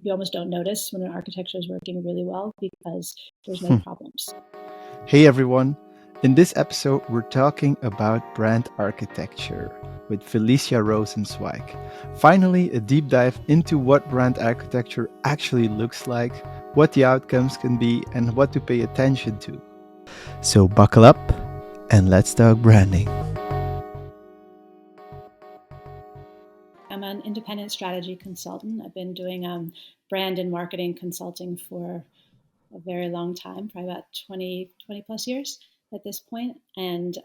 you almost don't notice when an architecture is working really well because there's no problems. Hey everyone. In this episode, we're talking about brand architecture with Felicia Rosenzweig. Finally, a deep dive into what brand architecture actually looks like, what the outcomes can be, and what to pay attention to. So buckle up and let's talk branding. I'm an independent strategy consultant. I've been doing brand and marketing consulting for a very long time, probably about 20 plus years at this point. And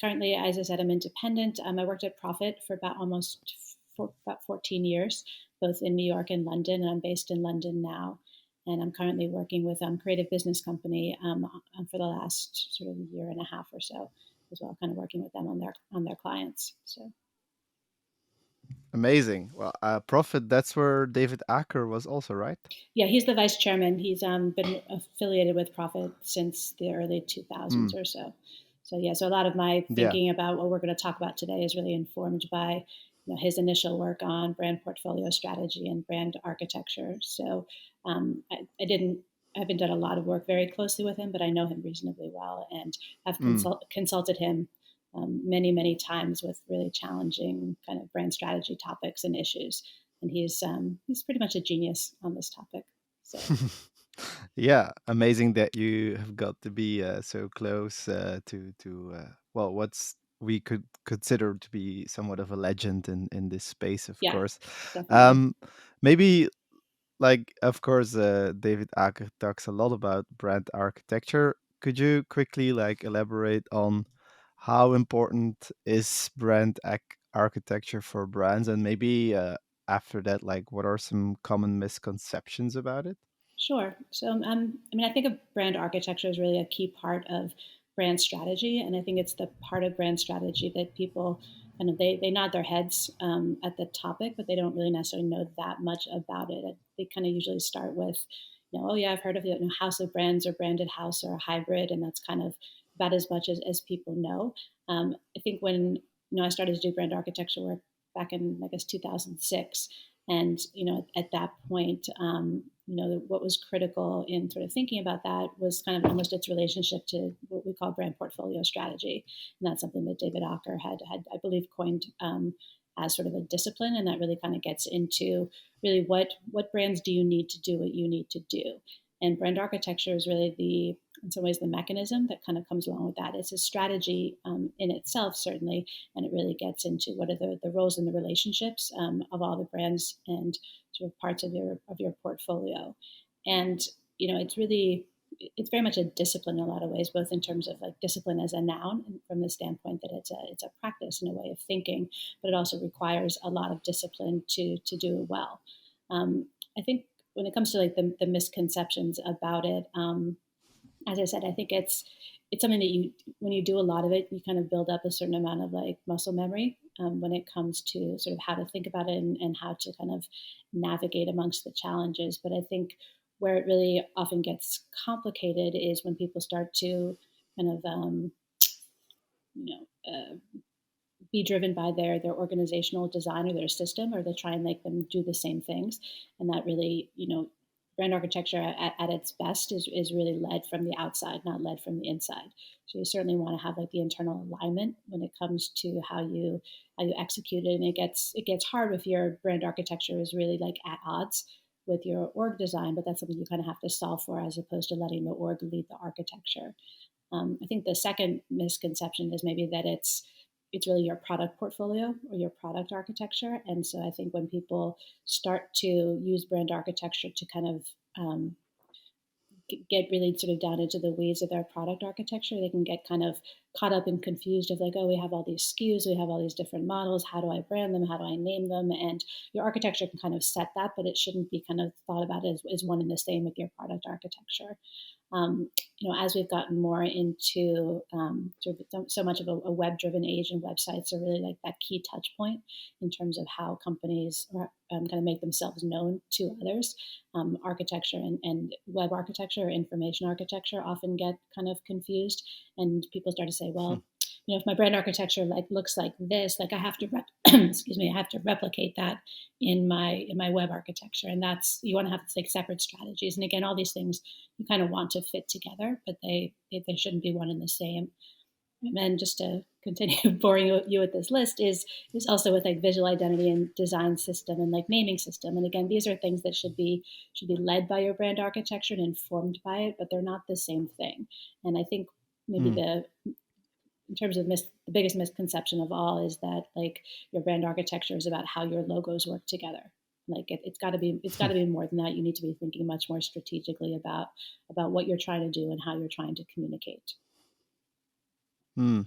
currently, as I said, I'm independent. I worked at Profit for about about 14 years, both in New York and London. And I'm based in London now. And I'm currently working with Creative Business Company for the last sort of year and a half or so as well, kind of working with them on their clients. So. Amazing. Well, Profit, that's where David Acker was also, right? Yeah, he's the vice chairman. He's been affiliated with Profit since the early 2000s or so. So yeah, so a lot of my thinking about what we're going to talk about today is really informed by his initial work on brand portfolio strategy and brand architecture. So I haven't done a lot of work very closely with him, but I know him reasonably well and have consulted him many times with really challenging kind of brand strategy topics and issues. And he's pretty much a genius on this topic. So. Yeah, amazing that you have got to be so close to well, what's we could consider to be somewhat of a legend in this space, of course. Definitely. Maybe like, of course, David Acker talks a lot about brand architecture. Could you quickly like elaborate on how important is architecture for brands, and maybe after that, like, what are some common misconceptions about it? Sure. So, I think of brand architecture is really a key part of brand strategy, and I think it's the part of brand strategy that people kind of they nod their heads at the topic, but they don't really necessarily know that much about it. They kind of usually start with, oh yeah, I've heard of house of brands or branded house or a hybrid, and that's kind of about as much as people know. I think when I started to do brand architecture work back in I guess 2006. And at that point, what was critical in sort of thinking about that was kind of almost its relationship to what we call brand portfolio strategy, and that's something that David Acker had I believe coined as sort of a discipline, and that really kind of gets into really what brands do you need to do what you need to do, and brand architecture is really in some ways the mechanism that kind of comes along with that. It's a strategy in itself, certainly, and it really gets into what are the roles and the relationships of all the brands and sort of parts of your portfolio. And it's very much a discipline in a lot of ways, both in terms of like discipline as a noun, and from the standpoint that it's a practice and a way of thinking, but it also requires a lot of discipline to do it well. I think when it comes to like the misconceptions about it, as I said, I think it's something that when you do a lot of it, you kind of build up a certain amount of like muscle memory when it comes to sort of how to think about it and how to kind of navigate amongst the challenges. But I think where it really often gets complicated is when people start to kind of be driven by their organizational design or their system, or they try and make them do the same things, and that really brand architecture at its best is really led from the outside, not led from the inside. So you certainly want to have like the internal alignment when it comes to how you execute it, and it gets hard if your brand architecture is really like at odds with your org design, but that's something you kind of have to solve for as opposed to letting the org lead the architecture. I think the second misconception is maybe that it's really your product portfolio or your product architecture. And so I think when people start to use brand architecture to kind of get really sort of down into the weeds of their product architecture, they can get kind of caught up and confused of like, oh, we have all these SKUs, we have all these different models. How do I brand them? How do I name them? And your architecture can kind of set that, but it shouldn't be kind of thought about as one and the same with your product architecture. As we've gotten more into sort of so much of a web-driven age, and websites are really like that key touch point in terms of how companies kind of make themselves known to others. Architecture and web architecture or information architecture often get kind of confused, and people start to say, well, if my brand architecture like looks like this, like I have to excuse me, I have to replicate that in my web architecture. And that's, you want to have like separate strategies. And again, all these things you kind of want to fit together, but they shouldn't be one and the same. And then just to continue boring you with this list is also with like visual identity and design system and like naming system. And again, these are things that should be led by your brand architecture and informed by it, but they're not the same thing. And I think maybe Hmm. the in terms of the biggest misconception of all is that like your brand architecture is about how your logos work together. Like it's got to be more than that. You need to be thinking much more strategically about what you're trying to do and how you're trying to communicate. Hmm.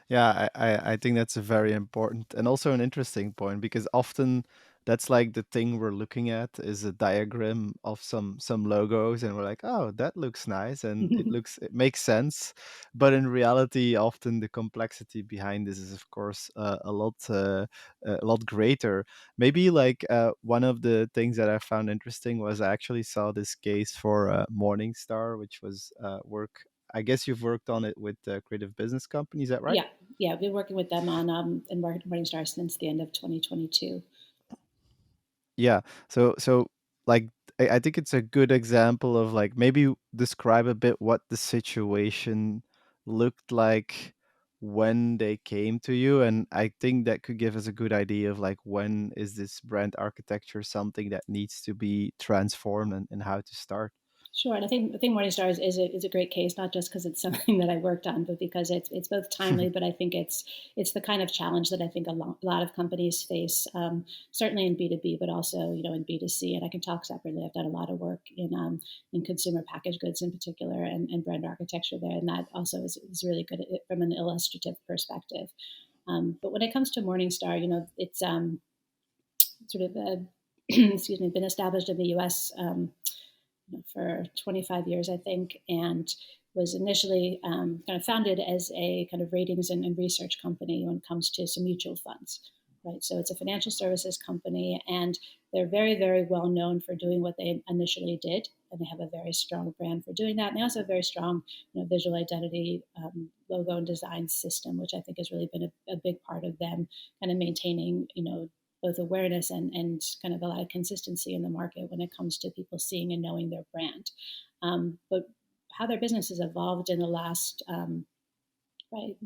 Yeah, I think that's a very important and also an interesting point, because often that's like the thing we're looking at is a diagram of some logos, and we're like, oh, that looks nice and it makes sense. But in reality, often the complexity behind this is, of course, a lot greater. Maybe like one of the things that I found interesting was I actually saw this case for Morningstar, which was work. I guess you've worked on it with Creative Business Company. Is that right? Yeah, yeah, I've been working with them on in Morningstar since the end of 2022. Yeah. So like I think it's a good example of like maybe describe a bit what the situation looked like when they came to you, and I think that could give us a good idea of like when is this brand architecture something that needs to be transformed, and how to start. Sure, and I think Morningstar is a great case, not just because it's something that I worked on, but because it's both timely, but I think it's the kind of challenge that I think a lot of companies face, certainly in B2B, but also in B2C. And I can talk separately. I've done a lot of work in consumer packaged goods in particular, and brand architecture there, and that also is really good from an illustrative perspective. But when it comes to Morningstar, it's sort of excuse me, been established in the U.S. For 25 years, I think, and was initially kind of founded as a kind of ratings and research company when it comes to some mutual funds. Right, so it's a financial services company, and they're very, very well known for doing what they initially did, and they have a very strong brand for doing that. And they also have a very strong, visual identity, logo and design system, which I think has really been a big part of them kind of maintaining, both awareness and kind of a lot of consistency in the market when it comes to people seeing and knowing their brand. But how their business has evolved in the last right,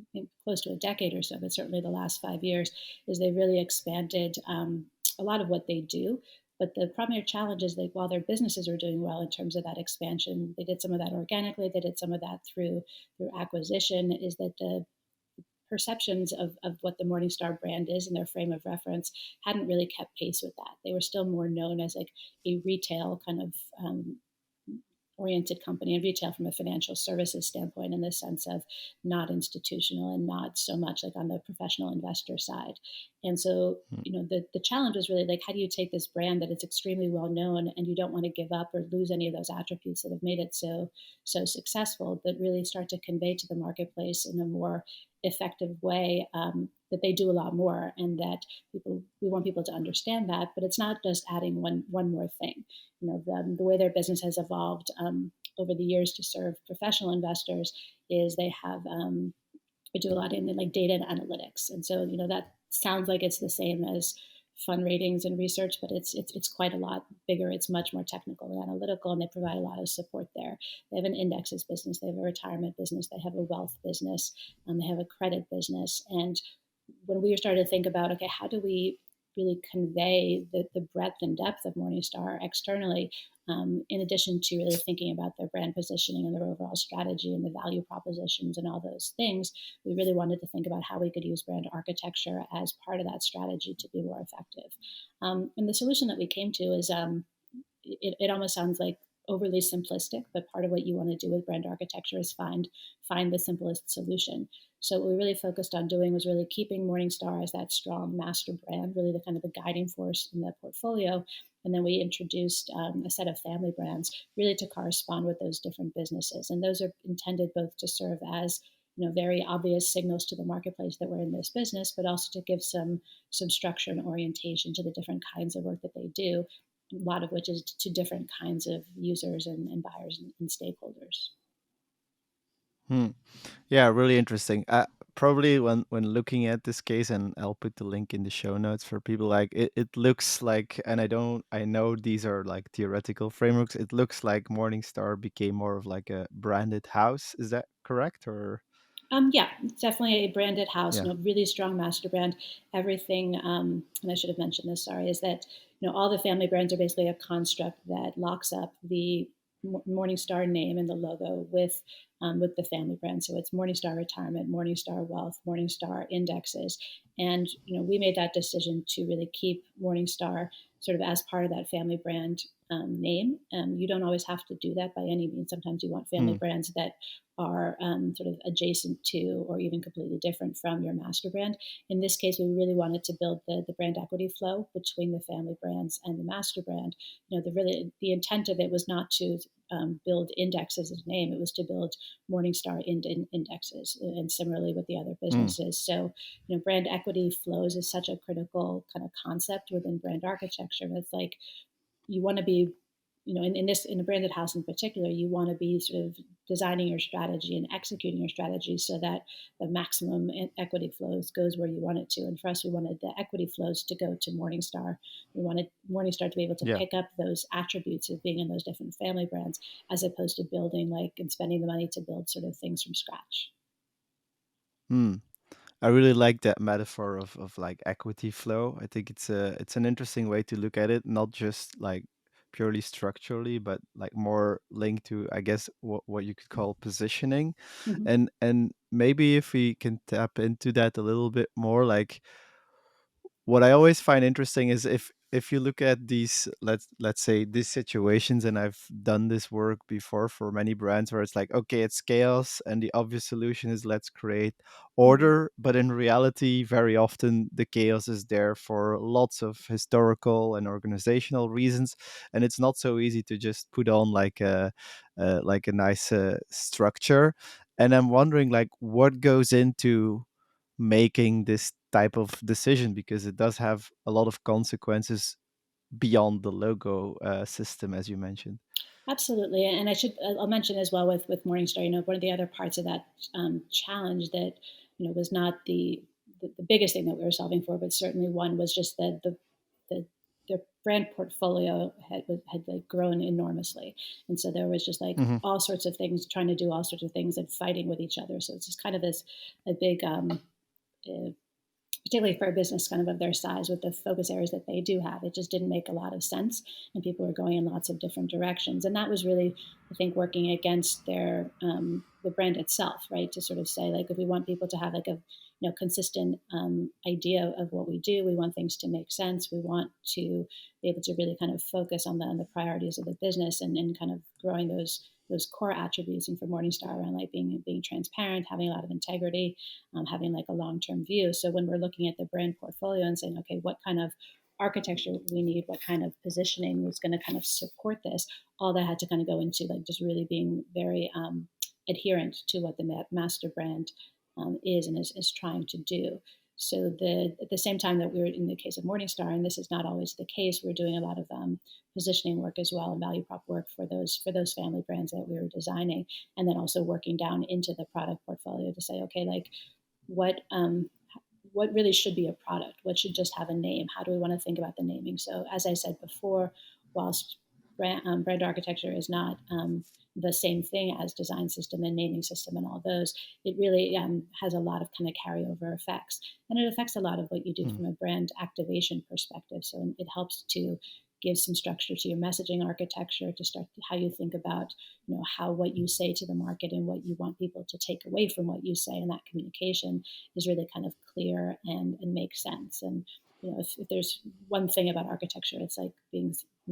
close to a decade or so, but certainly the last 5 years, is they really expanded a lot of what they do. But the primary challenge is that while their businesses are doing well in terms of that expansion, they did some of that organically, they did some of that through acquisition, is that the perceptions of what the Morningstar brand is and their frame of reference hadn't really kept pace with that. They were still more known as like a retail kind of oriented company, and retail from a financial services standpoint in the sense of not institutional and not so much like on the professional investor side. And so, the challenge was really like, how do you take this brand that is extremely well known and you don't want to give up or lose any of those attributes that have made it so successful, but really start to convey to the marketplace in a more effective way, that they do a lot more, and that we want people to understand that. But it's not just adding one more thing. The way their business has evolved over the years to serve professional investors is they do a lot in like data and analytics. And so that sounds like it's the same as fund ratings and research, but it's quite a lot bigger. It's much more technical and analytical, and they provide a lot of support there. They have an indexes business, they have a retirement business, they have a wealth business, they have a credit business. And when we started to think about, okay, how do we really convey the breadth and depth of Morningstar externally, in addition to really thinking about their brand positioning and their overall strategy and the value propositions and all those things, we really wanted to think about how we could use brand architecture as part of that strategy to be more effective. And the solution that we came to is it almost sounds like overly simplistic, but part of what you want to do with brand architecture is find the simplest solution. So what we really focused on doing was really keeping Morningstar as that strong master brand, really the kind of the guiding force in the portfolio. And then we introduced a set of family brands really to correspond with those different businesses. And those are intended both to serve as very obvious signals to the marketplace that we're in this business, but also to give some structure and orientation to the different kinds of work that they do, a lot of which is to different kinds of users and buyers and stakeholders. Hmm. Yeah, really interesting. probably when looking at this case, and I'll put the link in the show notes for people, like it looks like, and I know these are like theoretical frameworks, it looks like Morningstar became more of like a branded house. Is that correct? Or Yeah, it's definitely a branded house. yeah. Really strong master brand. Everything, and I should have mentioned this. Sorry, is that all the family brands are basically a construct that locks up the Morningstar name and the logo with the family brand. So it's Morningstar Retirement, Morningstar Wealth, Morningstar Indexes, and we made that decision to really keep Morningstar sort of as part of that family brand name. You don't always have to do that by any means. Sometimes you want family Hmm. brands that are sort of adjacent to or even completely different from your master brand. In this case, we really wanted to build the brand equity flow between the family brands and the master brand. The intent of it was not to build indexes as a name; it was to build Morningstar indexes, and similarly with the other Hmm. businesses. So, brand equity flows is such a critical kind of concept within brand architecture. It's like you want to be in a branded house in particular, you want to be sort of designing your strategy and executing your strategy so that the maximum equity flows goes where you want it to. And for us, we wanted the equity flows to go to Morningstar. We wanted Morningstar to be able to Yeah. pick up those attributes of being in those different family brands, as opposed to building like and spending the money to build sort of things from scratch. Hmm. I really like that metaphor of like equity flow. I think it's an interesting way to look at it, not just like purely structurally, but like more linked to, I guess, what you could call positioning. Mm-hmm. And maybe if we can tap into that a little bit more, like what I always find interesting is if you look at these, let's say these situations, and I've done this work before for many brands where it's like, okay, it's chaos and the obvious solution is let's create Mm-hmm. order, but in reality very often the chaos is there for lots of historical and organizational reasons, and it's not so easy to just put on like a nice structure. And I'm wondering like what goes into making this type of decision, because it does have a lot of consequences beyond the logo system, as you mentioned. Absolutely, and I'll mention as well with Morningstar. One of the other parts of that challenge that was not the biggest thing that we were solving for, but certainly one was just that the brand portfolio had like grown enormously, and so there was just like Hmm. all sorts of things trying to do all sorts of things and fighting with each other. So it's just kind of this a big uh, particularly for a business kind of their size with the focus areas that they do have. It just didn't make a lot of sense, and people were going in lots of different directions. And that was really, I think, working against the brand itself, right? To sort of say like, if we want people to have like a consistent idea of what we do, we want things to make sense. We want to be able to really kind of focus on the priorities of the business and kind of growing those core attributes. And for Morningstar, around like being transparent, having a lot of integrity, having like a long term view. So when we're looking at the brand portfolio and saying, okay, what kind of architecture we need, what kind of positioning was going to kind of support this, all that had to kind of go into like just really being very adherent to what the master brand is and is trying to do. So at the same time that we were in the case of Morningstar, and this is not always the case, we're doing a lot of positioning work as well and value prop work for those family brands that we were designing, and then also working down into the product portfolio to say, okay, like what what really should be a product, what should just have a name, how do we want to think about the naming. So as I said before, whilst brand architecture is not the same thing as design system and naming system and all those, it really has a lot of kind of carryover effects, and it affects a lot of what you do Mm. from a brand activation perspective. So it helps to give some structure to your messaging architecture, to start how you think about how what you say to the market and what you want people to take away from what you say, and that communication is really kind of clear and makes sense. And if there's one thing about architecture, it's like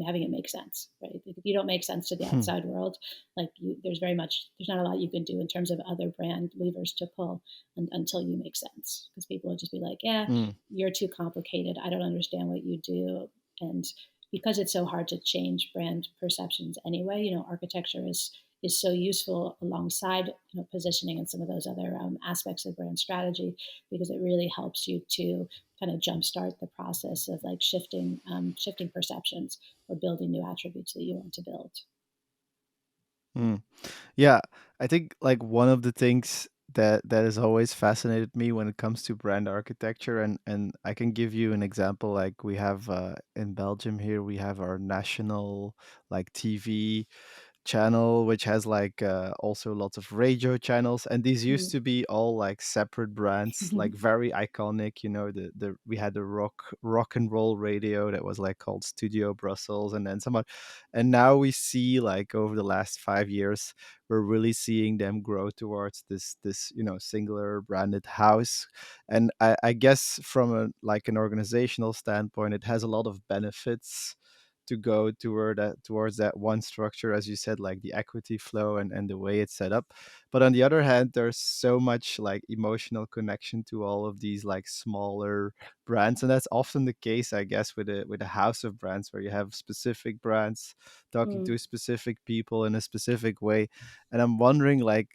having it make sense, right? If you don't make sense to the Hmm. outside world, like there's not a lot you can do in terms of other brand levers to pull until you make sense, because people will just be like, yeah, Mm. you're too complicated, I don't understand what you do. And because it's so hard to change brand perceptions anyway, architecture is so useful alongside positioning and some of those other aspects of brand strategy, because it really helps you to kind of jumpstart the process of like shifting perceptions or building new attributes that you want to build. Mm. Yeah, I think like one of the things that has always fascinated me when it comes to brand architecture, and I can give you an example. Like we have in Belgium here, we have our national like TV channel, which has like also lots of radio channels, and these used Mm. to be all like separate brands, like very iconic. You know, the we had the rock and roll radio that was like called Studio Brussels, and then some, and now we see like over the last 5 years, we're really seeing them grow towards this singular branded house. And I guess from a like an organizational standpoint, it has a lot of benefits to go towards that one structure, as you said, like the equity flow and the way it's set up. But on the other hand, there's so much like emotional connection to all of these like smaller brands, and that's often the case, I guess, with a house of brands where you have specific brands talking Mm. to specific people in a specific way. And I'm wondering like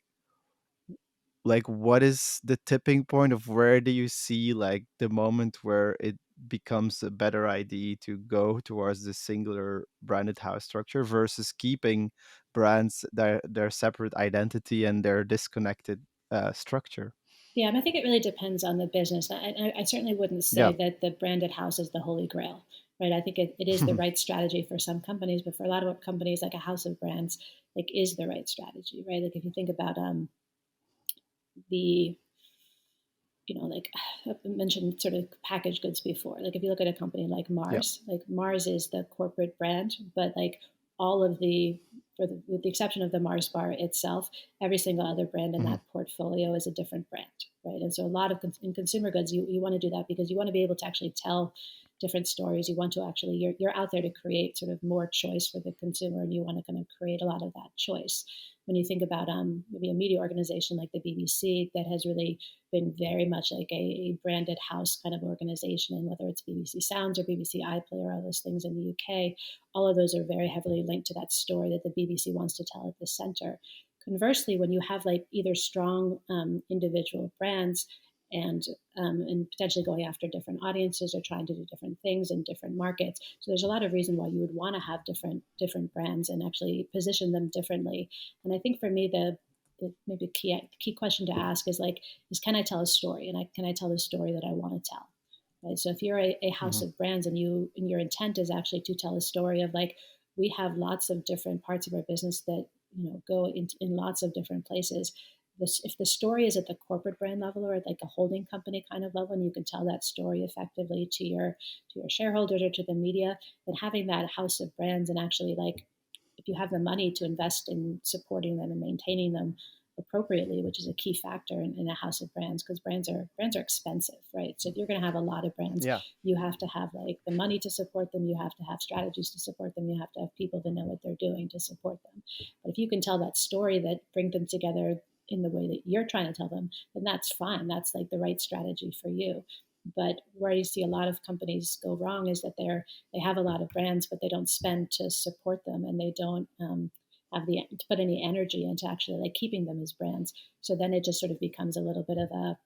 what is the tipping point of where do you see like the moment where it becomes a better idea to go towards the singular branded house structure versus keeping brands their separate identity and their disconnected structure? Yeah, and I think it really depends on the business. I certainly wouldn't say Yeah. that the branded house is the holy grail, right? I think it is the right strategy for some companies, but for a lot of companies, like a house of brands, like is the right strategy, right? Like if you think about the like I mentioned sort of packaged goods before. Like if you look at a company Yeah. Like Mars is the corporate brand, but like all of the, with the exception of the Mars bar itself, every single other brand in Mhm. that portfolio is a different brand, right? And so a lot of in consumer goods, you want to do that because you want to be able to actually tell different stories. You want to actually, you're out there to create sort of more choice for the consumer, and you want to kind of create a lot of that choice. When you think about maybe a media organization like the BBC that has really been very much like a branded house kind of organization, and whether it's BBC Sounds or BBC iPlayer, all those things in the UK, all of those are very heavily linked to that story that the BBC wants to tell at the center. Conversely, when you have like either strong individual brands and potentially going after different audiences or trying to do different things in different markets. So there's a lot of reason why you would want to have different brands and actually position them differently. And I think for me, the maybe key question to ask is like, is can I tell a story, and can I tell the story that I want to tell? Right. So if you're a house Mhm. of brands and your intent is actually to tell a story of like, we have lots of different parts of our business that go in lots of different places. If the story is at the corporate brand level or at like a holding company kind of level, and you can tell that story effectively to your shareholders or to the media, then having that house of brands and actually like, if you have the money to invest in supporting them and maintaining them appropriately, which is a key factor in a house of brands, because brands are expensive, right? So if you're going to have a lot of brands, Yeah. you have to have like the money to support them, you have to have strategies to support them, you have to have people that know what they're doing to support them. But if you can tell that story that bring them together in the way that you're trying to tell them, then that's fine. That's like the right strategy for you. But where you see a lot of companies go wrong is that they have a lot of brands, but they don't spend to support them, and they don't have the to put any energy into actually like keeping them as brands. So then it just sort of becomes a little bit of a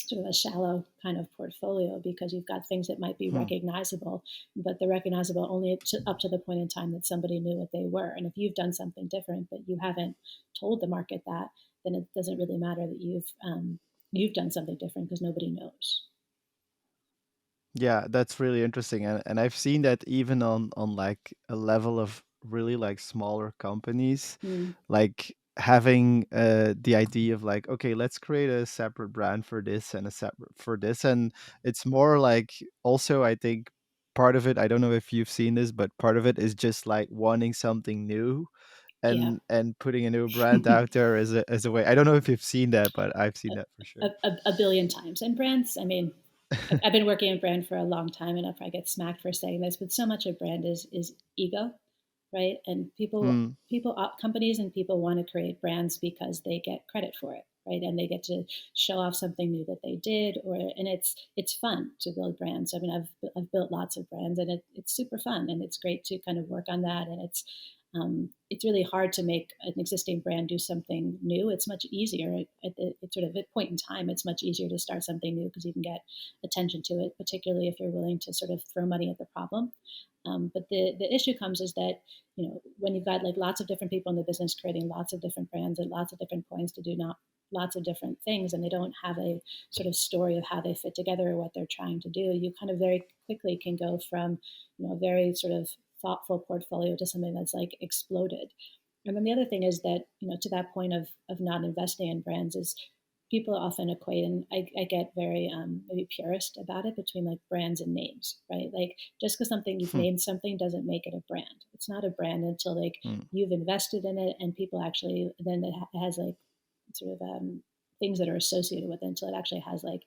sort of a shallow kind of portfolio because you've got things that might be Hmm. recognizable, but they're recognizable only up to the point in time that somebody knew what they were. And if you've done something different, but you haven't told the market that, then it doesn't really matter that you've done something different because nobody knows. Yeah, that's really interesting, and I've seen that even on like a level of really like smaller companies, Mm, like having the idea of like, okay, let's create a separate brand for this and a separate for this, and it's more like also I think part of it, I don't know if you've seen this, but part of it is just like wanting something new yeah. and putting a new brand out there as a way. I don't know if you've seen that, but I've seen that for sure. A billion times. And brands, I mean, I've been working in brand for a long time, and I'll probably get smacked for saying this, but so much of brand is ego, right? And Hmm. companies and people want to create brands because they get credit for it, right? And they get to show off something new that they did, and it's fun to build brands. I mean, I've built lots of brands, and it's super fun, and it's great to kind of work on that, and it's really hard to make an existing brand do something new. It's much easier at sort of at point in time. It's much easier to start something new because you can get attention to it, particularly if you're willing to sort of throw money at the problem. But the issue comes is that, when you've got like lots of different people in the business creating lots of different brands at lots of different points to do not lots of different things, and they don't have a sort of story of how they fit together or what they're trying to do, you kind of very quickly can go from, a very sort of thoughtful portfolio to something that's like exploded. And then the other thing is that, to that point of not investing in brands is people often equate, and I get very maybe purist about it, between like brands and names, right? Like just because something you've Hmm. named something doesn't make it a brand. It's not a brand until like Hmm. you've invested in it and people actually, then it has like sort of things that are associated with it until it actually has like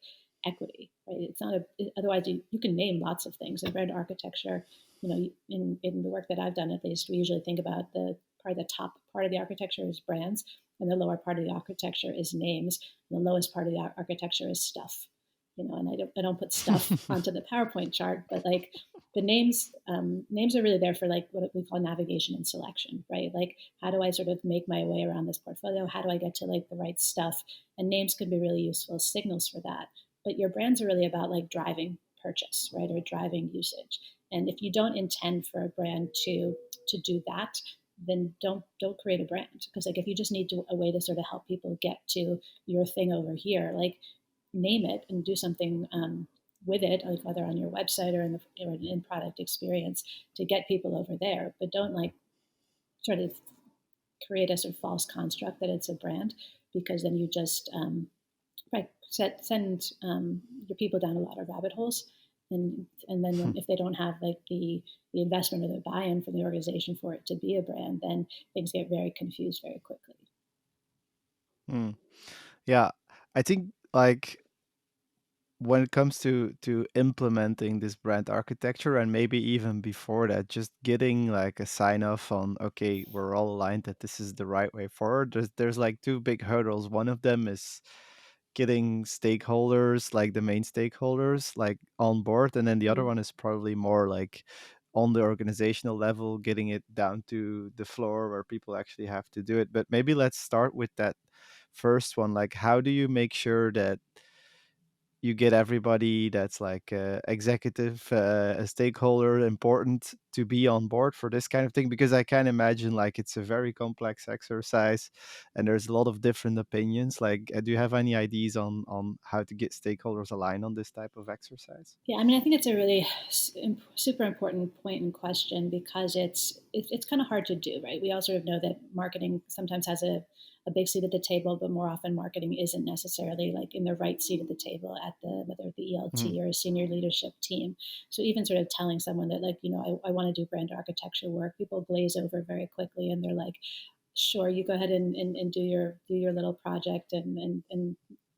equity, right? It's not otherwise you can name lots of things in brand architecture. In the work that I've done, at least, we usually think about probably the top part of the architecture is brands, and the lower part of the architecture is names, and the lowest part of the architecture is stuff. And I don't put stuff onto the PowerPoint chart, but like the names are really there for like what we call navigation and selection, right? Like how do I sort of make my way around this portfolio? How do I get to like the right stuff? And names can be really useful as signals for that. But your brands are really about like driving purchase, right, or driving usage. And if you don't intend for a brand to do that, then don't create a brand, because like if you just need a way to sort of help people get to your thing over here, like name it and do something with it, like whether on your website or or in product experience, to get people over there. But don't like sort of create a sort of false construct that it's a brand, because then you just right, send your people down a lot of rabbit holes. And then Hmm. if they don't have like the investment or the buy-in from the organization for it to be a brand, then things get very confused very quickly. Hmm. Yeah, I think like when it comes to implementing this brand architecture, and maybe even before that, just getting like a sign off on, okay, we're all aligned that this is the right way forward. There's like two big hurdles. One of them is getting stakeholders, like the main stakeholders, like on board, and then the other Mm. one is probably more like on the organizational level, getting it down to the floor where people actually have to do it. But maybe let's start with that first one. Like, how do you make sure that you get everybody that's like executive, a stakeholder, important to be on board for this kind of thing? Because I can imagine like it's a very complex exercise, and there's a lot of different opinions. Like, do you have any ideas on how to get stakeholders aligned on this type of exercise? Yeah, I mean, I think it's a really super important point in question, because it's kind of hard to do, right? We all sort of know that marketing sometimes has a big seat at the table, but more often marketing isn't necessarily like in the right seat at the table at the whether it be Hmm. ELT or a senior leadership team. So even sort of telling someone that, like, I want to do brand architecture work, people glaze over very quickly, and they're like, sure, you go ahead and do your little project, and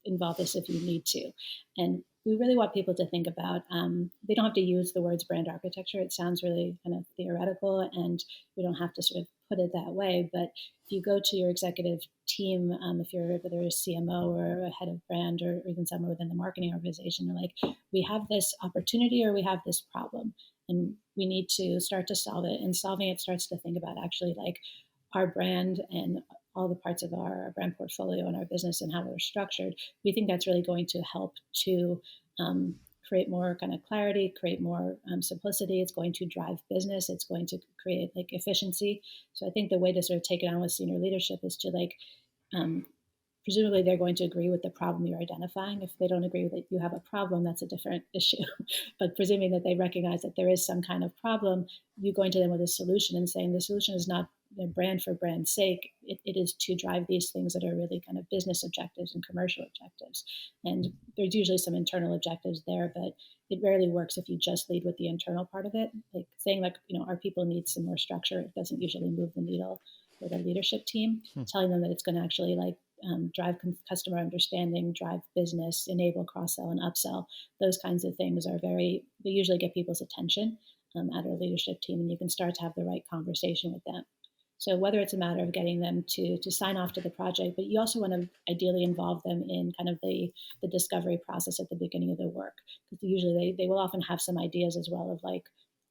involve this if you need to. And we really want people to think about, they don't have to use the words brand architecture. It sounds really kind of theoretical, and we don't have to sort of put it that way. But if you go to your executive team, if you're whether a CMO or a head of brand, or even someone within the marketing organization, you're like, we have this opportunity or we have this problem, and we need to start to solve it. And solving it starts to think about actually like our brand and all the parts of our brand portfolio and our business and how we're structured. We think that's really going to help to create more kind of clarity, create more simplicity. It's going to drive business. It's going to create like efficiency. So I think the way to sort of take it on with senior leadership is to like um, presumably they're going to agree with the problem you're identifying. If they don't agree that you have a problem, that's a different issue. But presuming that they recognize that there is some kind of problem, you going to them with a solution and saying the solution is not brand for brand's sake. It is to drive these things that are really kind of business objectives and commercial objectives. And there's usually some internal objectives there, but it rarely works if you just lead with the internal part of it. Like saying like, our people need some more structure. It doesn't usually move the needle for the leadership team. Hmm. Telling them that it's going to actually like drive customer understanding, drive business, enable cross sell and upsell. Those kinds of things they usually get people's attention at our leadership team, and you can start to have the right conversation with them. So whether it's a matter of getting them to sign off to the project, but you also want to ideally involve them in kind of the discovery process at the beginning of the work, because usually they will often have some ideas as well of like,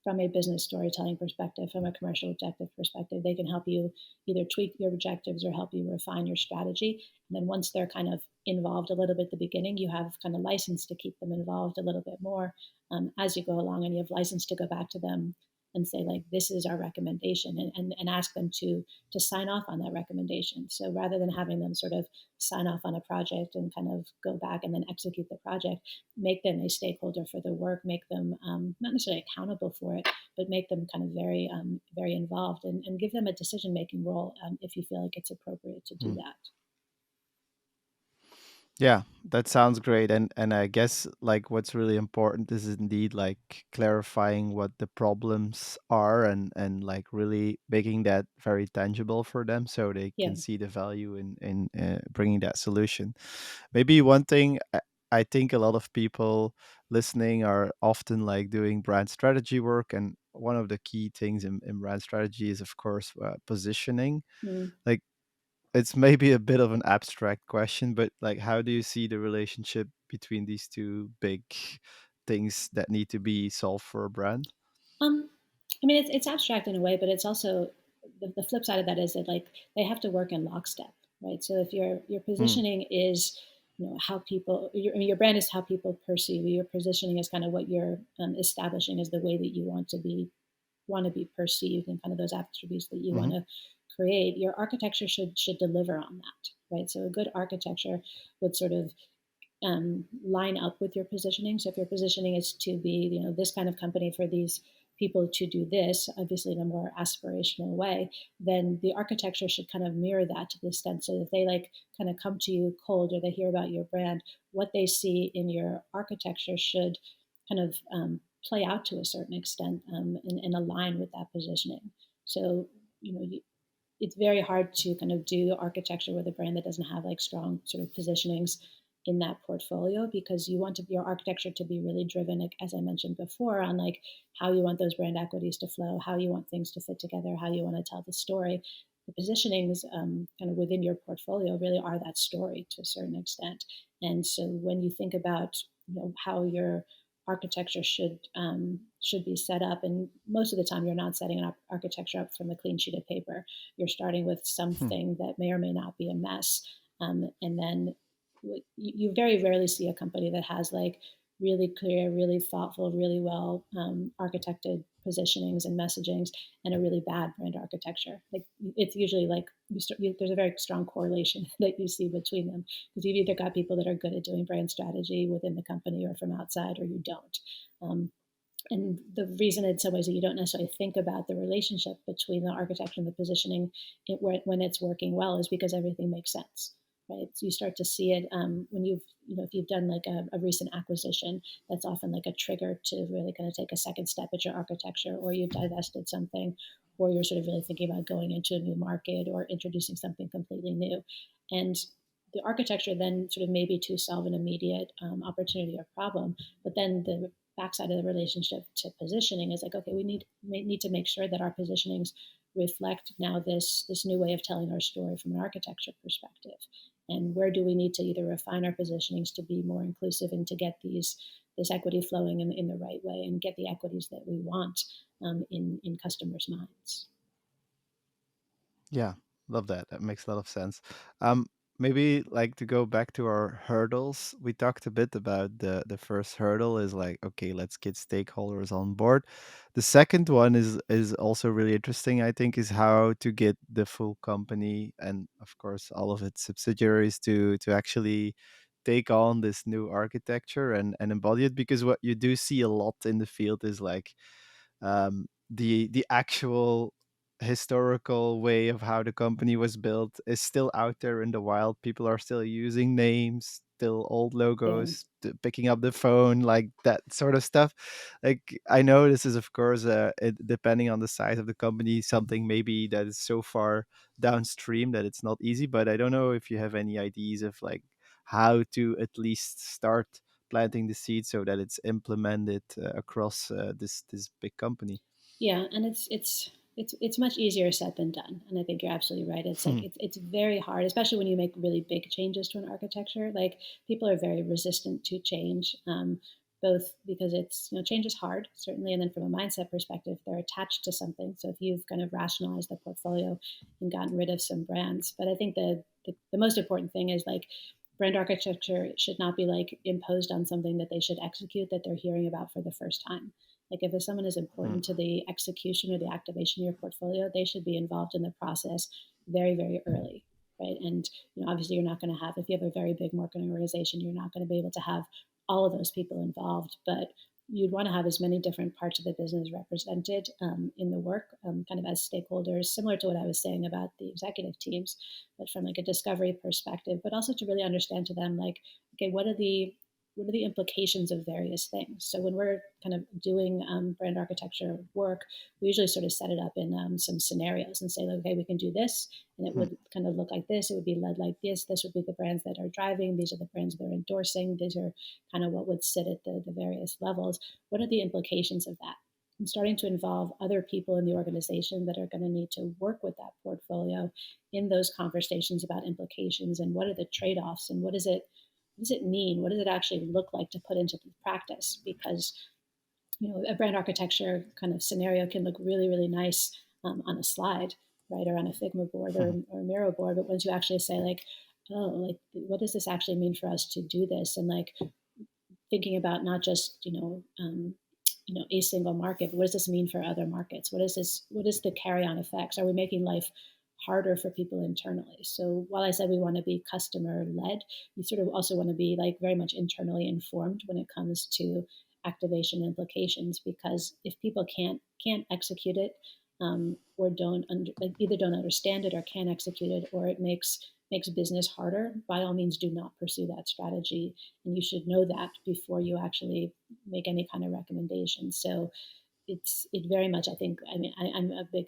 from a business storytelling perspective, from a commercial objective perspective, they can help you either tweak your objectives or help you refine your strategy. And then once they're kind of involved a little bit at the beginning, you have kind of license to keep them involved a little bit more as you go along, and you have license to go back to them and say like, this is our recommendation, and ask them to sign off on that recommendation. So rather than having them sort of sign off on a project and kind of go back and then execute the project, make them a stakeholder for the work, make them not necessarily accountable for it, but make them kind of very involved, and give them a decision making role if you feel like it's appropriate to do Hmm. that. Yeah, that sounds great. And I guess like what's really important is indeed like clarifying what the problems are, and like really making that very tangible for them so they Yeah. can see the value in bringing that solution. Maybe one thing I think a lot of people listening are often like doing brand strategy work, and one of the key things in brand strategy is of course positioning. Mm. Like it's maybe a bit of an abstract question, but like, how do you see the relationship between these two big things that need to be solved for a brand? Um, I mean, it's abstract in a way, but it's also the flip side of that is that like they have to work in lockstep, right? So if your Hmm. positioning is, how people, I mean, your brand is how people perceive you. Your positioning is kind of what you're establishing as the way that you want to be perceived, and kind of those attributes that you want Hmm. to create. Your architecture should deliver on that, right? So a good architecture would sort of line up with your positioning. So if your positioning is to be, this kind of company for these people to do this, obviously in a more aspirational way, then the architecture should kind of mirror that to the extent so that they like kind of come to you cold, or they hear about your brand, what they see in your architecture should kind of play out to a certain extent, and align with that positioning. So, it's very hard to kind of do architecture with a brand that doesn't have like strong sort of positionings in that portfolio, because you want your architecture to be really driven, like as I mentioned before, on like how you want those brand equities to flow, how you want things to fit together, how you want to tell the story. The positionings kind of within your portfolio really are that story to a certain extent. And so when you think about how your architecture should be set up, and most of the time you're not setting an architecture up from a clean sheet of paper. You're starting with Hmm. something that may or may not be a mess, and then you very rarely see a company that has like really clear, really thoughtful, really well architected positionings and messagings, and a really bad brand architecture. Like it's usually like there's a very strong correlation that you see between them, because you've either got people that are good at doing brand strategy within the company or from outside, or you don't. Um, and the reason in some ways that you don't necessarily think about the relationship between the architecture and the positioning when it's working well is because everything makes sense, right? So you start to see it when if you've done like a recent acquisition, that's often like a trigger to really kind of take a second step at your architecture, or you've divested something, or you're sort of really thinking about going into a new market or introducing something completely new. And the architecture then sort of maybe to solve an immediate opportunity or problem, but then the backside of the relationship to positioning is like, okay, we need to make sure that our positionings reflect now this new way of telling our story from an architecture perspective, and where do we need to either refine our positionings to be more inclusive and to get this equity flowing in the right way, and get the equities that we want in customers' minds. Yeah, love that. That makes a lot of sense. Um, Maybe like to go back to our hurdles. We talked a bit about the first hurdle is like, okay, let's get stakeholders on board. The second one is also really interesting, I think, is how to get the full company and of course all of its subsidiaries to actually take on this new architecture and embody it, because what you do see a lot in the field is like the actual historical way of how the company was built is still out there in the wild. People are still using names, still old Yeah. logos, picking up the phone, like that sort of stuff. Like I know this is of course, depending on the size of the company, something maybe that is so far downstream that it's not easy. But I don't know if you have any ideas of like how to at least start planting the seed so that it's implemented across this big company. Yeah, and it's much easier said than done. And I think you're absolutely right. It's like Hmm. it's very hard, especially when you make really big changes to an architecture. Like people are very resistant to change, both because it's change is hard, certainly, and then from a mindset perspective, they're attached to something. So if you've kind of rationalized the portfolio and gotten rid of some brands, but I think the most important thing is like brand architecture should not be like imposed on something that they should execute, that they're hearing about for the first time. Like if someone is important to the execution or the activation of your portfolio, they should be involved in the process very, very early, right? And obviously, you're not going to have, if you have a very big marketing organization, you're not going to be able to have all of those people involved, but you'd want to have as many different parts of the business represented in the work, kind of as stakeholders, similar to what I was saying about the executive teams, but from like a discovery perspective, but also to really understand to them, like, okay, what are the implications of various things? So when we're kind of doing brand architecture work, we usually sort of set it up in some scenarios and say, like, okay, we can do this, and it would kind of look like this. It would be led like this. This would be the brands that are driving. These are the brands they're endorsing. These are kind of what would sit at the various levels. What are the implications of that? And starting to involve other people in the organization that are going to need to work with that portfolio in those conversations about implications and what are the trade-offs and what does it mean? What does it actually look like to put into practice? Because a brand architecture kind of scenario can look really, really nice on a slide, right, or on a Figma board or a Miro board. But once you actually say, like, oh, like, what does this actually mean for us to do this? And like thinking about not just a single market, but what does this mean for other markets? What is the carry-on effects? Are we making life harder for people internally? So while I said we want to be customer led, you sort of also want to be like very much internally informed when it comes to activation implications, because if people can't execute it, or like either don't understand it or can't execute it, or it makes business harder, by all means do not pursue that strategy, and you should know that before you actually make any kind of recommendation. So it very much, I think, I mean, I'm a big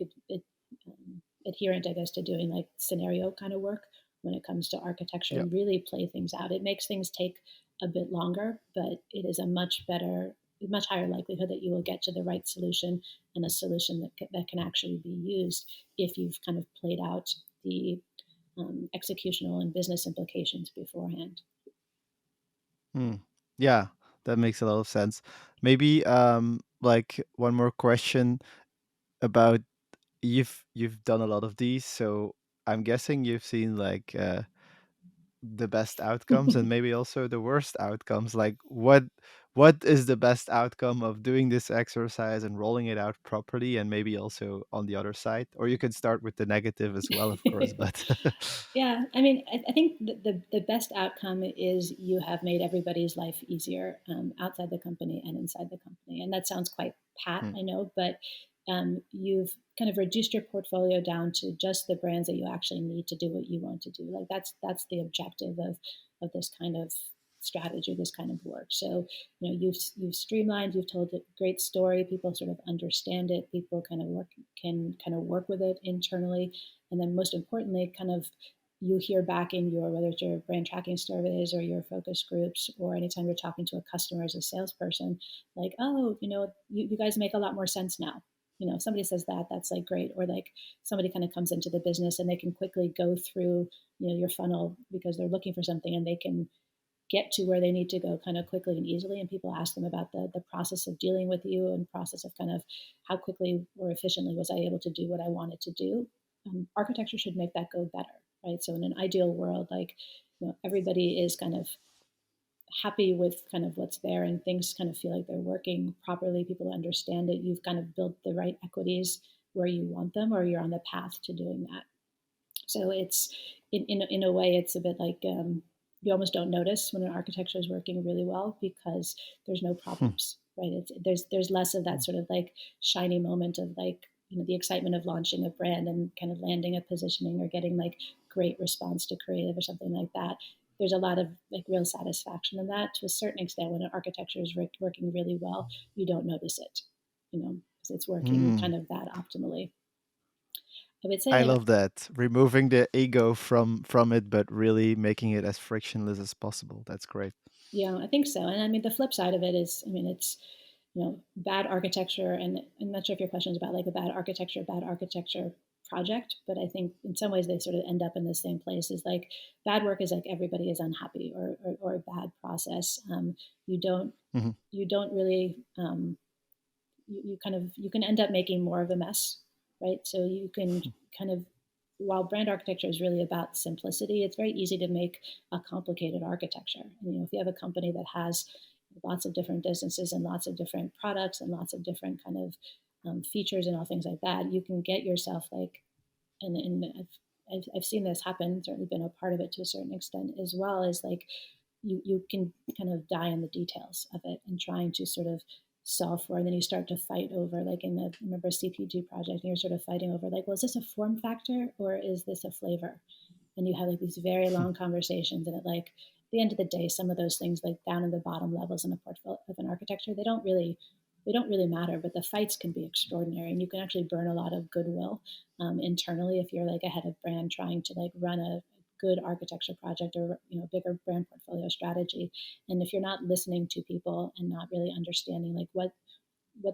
adherent, I guess, to doing like scenario kind of work when it comes to architecture Yeah. and really play things out. It makes things take a bit longer, but it is a much higher likelihood that you will get to the right solution, and a solution that can actually be used if you've kind of played out the executional and business implications beforehand. Hmm. Yeah, that makes a lot of sense. Maybe like one more question about you've done a lot of these, so I'm guessing you've seen like the best outcomes and maybe also the worst outcomes. Like what is the best outcome of doing this exercise and rolling it out properly, and maybe also on the other side? Or you could start with the negative as well, of course, but Yeah, I mean, I think the best outcome is you have made everybody's life easier, outside the company and inside the company. And that sounds quite pat, Hmm. I know, but you've kind of reduced your portfolio down to just the brands that you actually need to do what you want to do. Like that's the objective of this kind of strategy, this kind of work. So you've streamlined, you've told a great story. People sort of understand it. People can kind of work with it internally, and then most importantly, kind of you hear back in your, whether it's your brand tracking surveys or your focus groups, or anytime you're talking to a customer as a salesperson, like, oh, you guys make a lot more sense now. If somebody says that, that's like great. Or like somebody kind of comes into the business and they can quickly go through your funnel because they're looking for something, and they can get to where they need to go kind of quickly and easily. And people ask them about the process of dealing with you, and process of kind of how quickly or efficiently was I able to do what I wanted to do. Architecture should make that go better, right? So in an ideal world, like, everybody is kind of happy with kind of what's there, and things kind of feel like they're working properly. People understand it. You've kind of built the right equities where you want them, or you're on the path to doing that. So it's in a way, it's a bit like, you almost don't notice when an architecture is working really well because there's no Hmm. problems, right? There's less of that sort of like shiny moment of like the excitement of launching a brand and kind of landing a positioning or getting like great response to creative or something like that. There's a lot of like real satisfaction in that. To a certain extent, when an architecture is working really well, you don't notice it, because it's working Hmm. kind of that optimally. I would say I like love that. Removing the ego from it, but really making it as frictionless as possible. That's great. Yeah, I think so. And I mean, the flip side of it is, I mean, it's, bad architecture. And I'm not sure if your question is about like a bad architecture project, but I think in some ways they sort of end up in the same place. Is like bad work is like everybody is unhappy, or a bad process. You don't, Hmm. you don't really, you kind of, you can end up making more of a mess, right? So you can kind of, while brand architecture is really about simplicity, it's very easy to make a complicated architecture. And, if you have a company that has lots of different businesses and lots of different products and lots of different kind of features and all things like that, you can get yourself like, and I've seen this happen, certainly been a part of it to a certain extent as well, as like you can kind of die in the details of it and trying to sort of solve for, and then you start to fight over, like in the, remember CPG project, and you're sort of fighting over like, well, is this a form factor or is this a flavor? And you have like these very long conversations, and at like the end of the day, some of those things like down in the bottom levels in a portfolio of an architecture, they don't really matter, but the fights can be extraordinary, and you can actually burn a lot of goodwill internally if you're like a head of brand trying to like run a good architecture project or bigger brand portfolio strategy. And if you're not listening to people and not really understanding like what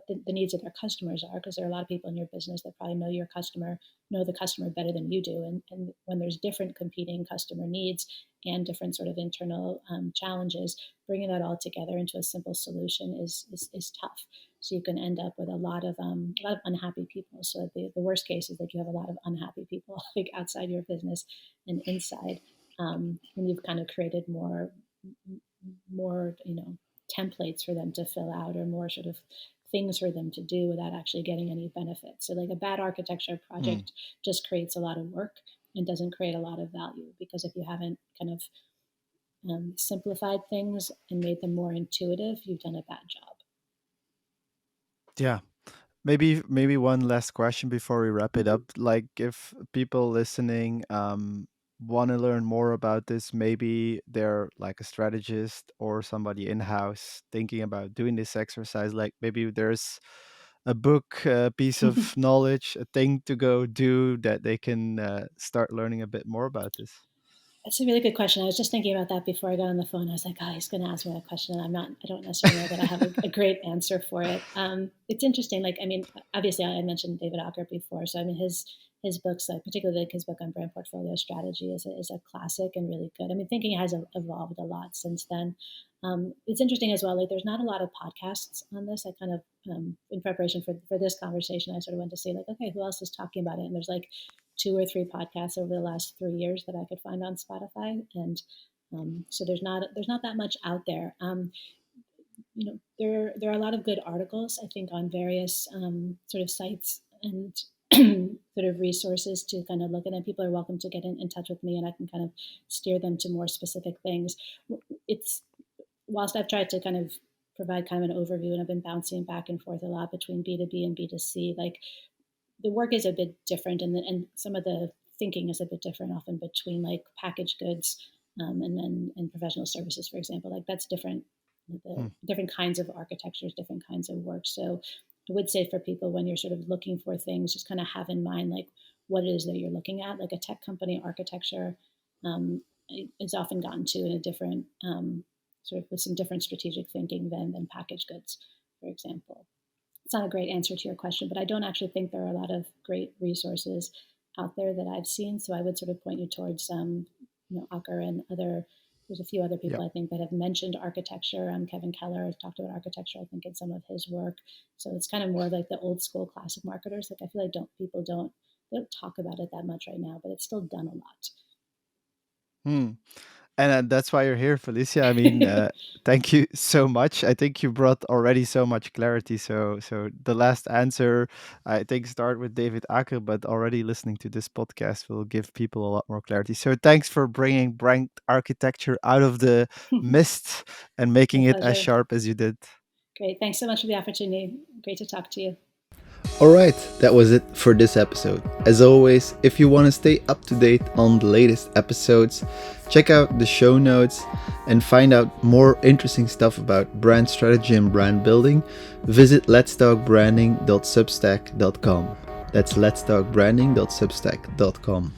the needs of their customers are, because there are a lot of people in your business that probably know the customer better than you do. And when there's different competing customer needs and different sort of internal challenges, bringing that all together into a simple solution is tough. So you can end up with a lot of unhappy people. So the worst case is that you have a lot of unhappy people like outside your business and inside, when you've kind of created more templates for them to fill out, or more sort of things for them to do without actually getting any benefit. So like a bad architecture project just creates a lot of work and doesn't create a lot of value, because if you haven't kind of simplified things and made them more intuitive, you've done a bad job. Yeah. Maybe one last question before we wrap it Mm-hmm. up. Like, if people listening want to learn more about this, maybe they're like a strategist or somebody in-house thinking about doing this exercise. Like, maybe there's a book, a piece of knowledge, a thing to go do that they can start learning a bit more about this. That's a really good question. I was just thinking about that before I got on the phone. I was like, oh, he's going to ask me that question, and I don't necessarily know that I have a great answer for it. It's interesting. Like, I mean, obviously I mentioned David Ocker before. So, I mean, his books, like particularly like his book on brand portfolio strategy, is a classic and really good. I mean, thinking has evolved a lot since then. It's interesting as well. Like, there's not a lot of podcasts on this. I kind of, in preparation for this conversation, I sort of went to see like, okay, who else is talking about it? And there's like 2 or 3 podcasts over the last 3 years that I could find on Spotify, and so there's not that much out there. There are a lot of good articles, I think, on various sort of sites and sort of resources to kind of look at, and people are welcome to get in touch with me, and I can kind of steer them to more specific things. It's Whilst I've tried to kind of provide kind of an overview, and I've been bouncing back and forth a lot between B2B and B2C, like the work is a bit different, and some of the thinking is a bit different often between like packaged goods, and professional services, for example. Like that's different, the different kinds of architectures, different kinds of work. So I would say for people, when you're sort of looking for things, just kind of have in mind like what it is that you're looking at. Like a tech company architecture is often gotten to in a different sort of with some different strategic thinking than packaged goods, for example. It's not a great answer to your question, but I don't actually think there are a lot of great resources out there that I've seen. So I would sort of point you towards, Acker and other. There's a few other people Yeah. I think that have mentioned architecture. Kevin Keller has talked about architecture, I think, in some of his work. So it's kind of more like the old school classic marketers. Like I feel like people don't talk about it that much right now, but it's still done a lot. Hmm. And that's why you're here, Felicia. I mean, thank you so much. I think you brought already so much clarity. So the last answer, I think, start with David Acker, but already listening to this podcast will give people a lot more clarity. So thanks for bringing brand architecture out of the mist and My making it as pleasure. sharp as you did. Great. Thanks so much for the opportunity. Great to talk to you. Alright, that was it for this episode. As always, if you want to stay up to date on the latest episodes, check out the show notes and find out more interesting stuff about brand strategy and brand building. Visit letstalkbranding.substack.com. That's letstalkbranding.substack.com.